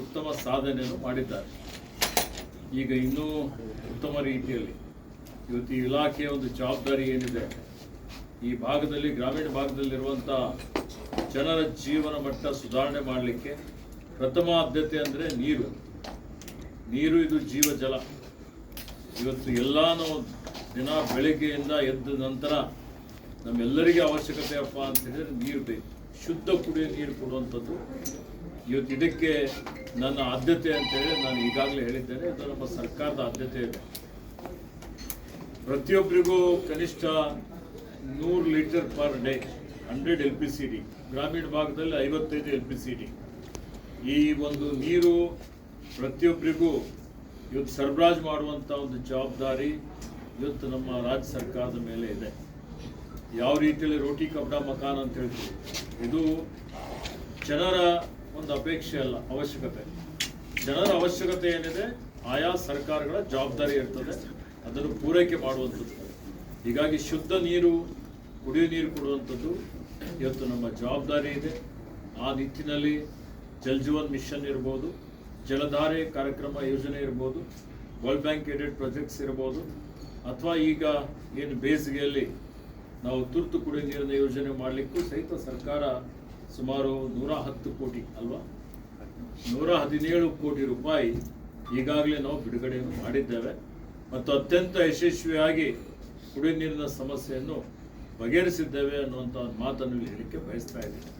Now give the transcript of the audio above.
ಉತ್ತಮ ಸಾಧನೆಯನ್ನು ಮಾಡಿದ್ದಾರೆ. ಈಗ ಇನ್ನೂ ಉತ್ತಮ ರೀತಿಯಲ್ಲಿ ಇವತ್ತು ಈ ಇಲಾಖೆಯ ಒಂದು ಜವಾಬ್ದಾರಿ ಏನಿದೆ, ಈ ಭಾಗದಲ್ಲಿ ಗ್ರಾಮೀಣ ಭಾಗದಲ್ಲಿರುವಂಥ ಜನರ ಜೀವನ ಮಟ್ಟ ಸುಧಾರಣೆ ಮಾಡಲಿಕ್ಕೆ ಪ್ರಥಮ ಆದ್ಯತೆ ಅಂದರೆ ನೀರು. ಇದು ಜೀವ ಜಲ. ಇವತ್ತು ಎಲ್ಲಾನು ದಿನ ಬೆಳಗ್ಗೆಯಿಂದ ಎದ್ದ ನಂತರ ನಮ್ಮೆಲ್ಲರಿಗೆ ಅವಶ್ಯಕತೆ ಅಪ್ಪ ಅಂತ ಹೇಳಿದ್ರೆ ನೀರು ಬೇಕು. ಶುದ್ಧ ಕುಡಿಯೋ ನೀರು ಕೊಡುವಂಥದ್ದು ಇವತ್ತು ಇದಕ್ಕೆ ನನ್ನ ಆದ್ಯತೆ ಅಂತೇಳಿ ನಾನು ಈಗಾಗಲೇ ಹೇಳಿದ್ದೇನೆ. ಇದು ನಮ್ಮ ಸರ್ಕಾರದ ಆದ್ಯತೆ ಇದೆ. ಪ್ರತಿಯೊಬ್ಬರಿಗೂ ಕನಿಷ್ಠ 100 ಲೀಟರ್ ಪರ್ ಡೇ 100 LPCD, ಗ್ರಾಮೀಣ ಭಾಗದಲ್ಲಿ 55 LPCD. ಈ ಒಂದು ನೀರು ಪ್ರತಿಯೊಬ್ಬರಿಗೂ ಇವತ್ತು ಸರಬರಾಜು ಮಾಡುವಂಥ ಒಂದು ಜವಾಬ್ದಾರಿ ಇವತ್ತು ನಮ್ಮ ರಾಜ್ಯ ಸರ್ಕಾರದ ಮೇಲೆ ಇದೆ. ಯಾವ ರೀತಿಯಲ್ಲಿ ರೋಟಿ ಕಪಡಾ ಮಕಾನ್ ಅಂತ ಹೇಳ್ತೀವಿ, ಇದು ಜನರ ಒಂದು ಅಪೇಕ್ಷೆ ಅಲ್ಲ, ಅವಶ್ಯಕತೆ. ಜನರ ಅವಶ್ಯಕತೆ ಏನಿದೆ ಆಯಾ ಸರ್ಕಾರಗಳ ಜವಾಬ್ದಾರಿ ಇರ್ತದೆ, ಅದನ್ನು ಪೂರೈಕೆ ಮಾಡುವಂಥದ್ದು. ಹೀಗಾಗಿ ಶುದ್ಧ ನೀರು, ಕುಡಿಯೋ ನೀರು ಕೊಡುವಂಥದ್ದು ಇವತ್ತು ನಮ್ಮ ಜವಾಬ್ದಾರಿ ಇದೆ. ಆ ನಿಟ್ಟಿನಲ್ಲಿ ಜಲ್ ಜೀವನ್ ಮಿಷನ್ ಇರ್ಬೋದು, ಜಲಧಾರೆ ಕಾರ್ಯಕ್ರಮ ಯೋಜನೆ ಇರ್ಬೋದು, ವರ್ಲ್ಡ್ ಬ್ಯಾಂಕ್ ಏಡೆಡ್ ಪ್ರಾಜೆಕ್ಟ್ಸ್ ಇರ್ಬೋದು, ಅಥವಾ ಈಗ ಏನು ಬೇಸಿಗೆಯಲ್ಲಿ ನಾವು ತುರ್ತು ಕುಡಿಯೋ ನೀರಿನ ಯೋಜನೆ ಮಾಡಲಿಕ್ಕೂ ಸಹಿತ ಸರ್ಕಾರ ಸುಮಾರು 110 ಕೋಟಿ ಅಲ್ವಾ 117 ಕೋಟಿ ರೂಪಾಯಿ ಈಗಾಗಲೇ ನಾವು ಬಿಡುಗಡೆಯನ್ನು ಮಾಡಿದ್ದೇವೆ. ಮತ್ತು ಅತ್ಯಂತ ಯಶಸ್ವಿಯಾಗಿ ಕುಡಿಯೋ ನೀರಿನ ಸಮಸ್ಯೆಯನ್ನು ಬಗೆಹರಿಸಿದ್ದೇವೆ ಅನ್ನುವಂಥ ಮಾತನ್ನು ಹೇಳಲಿಕ್ಕೆ ಬಯಸ್ತಾ ಇದ್ದೀನಿ.